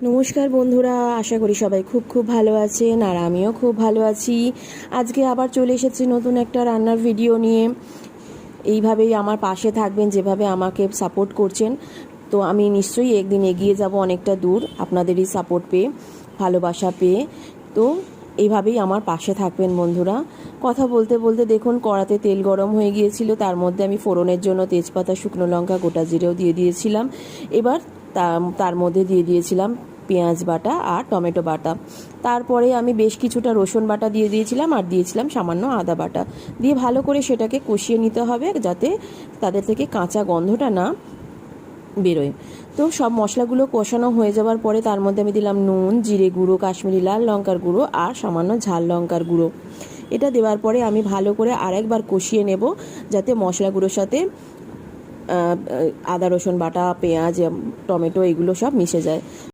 নমস্কার বন্ধুরা, আশা করি সবাই খুব ভালো আছেন আর আমিও খুব ভালো আছি। আজকে আবার চলে এসেছি নতুন একটা রান্নার ভিডিও নিয়ে। এইভাবেই আমার পাশে থাকবেন, যেভাবে আমাকে সাপোর্ট করছেন। তো আমি নিশ্চয়ই একদিন এগিয়ে যাব অনেকটা দূর, আপনাদেরই সাপোর্ট পেয়ে, ভালোবাসা পেয়ে। তো এইভাবেই আমার পাশে থাকবেন বন্ধুরা। কথা বলতে বলতে দেখুন কড়াতে তেল গরম হয়ে গিয়েছিল, তার মধ্যে আমি ফোড়নের জন্য তেজপাতা, শুকনো লঙ্কা, গোটা জিরেও দিয়ে দিয়েছিলাম। এবার তার মধ্যে দিয়ে দিয়েছিলাম পেঁয়াজ বাটা আর টমেটো বাটা। তারপরে আমি বেশ কিছুটা রসুন বাটা দিয়ে দিয়েছিলাম আর দিয়েছিলাম সামান্য আদা বাটা। দিয়ে ভালো করে সেটাকে কষিয়ে নিতে হবে, যাতে তাদের থেকে কাঁচা গন্ধটা না বেরোয়। তো সব মশলাগুলো কষানো হয়ে যাওয়ার পরে তার মধ্যে আমি দিলাম নুন, জিরে গুঁড়ো, কাশ্মীরি লাল লঙ্কার গুঁড়ো আর সামান্য ঝাল লঙ্কার গুঁড়ো। এটা দেওয়ার পরে আমি ভালো করে আরেকবার কষিয়ে নেব, যাতে মশলাগুলোর সাথে আদা রসুন বাটা, পেঁয়াজ, টমেটো এগুলো সব মিশে যায়।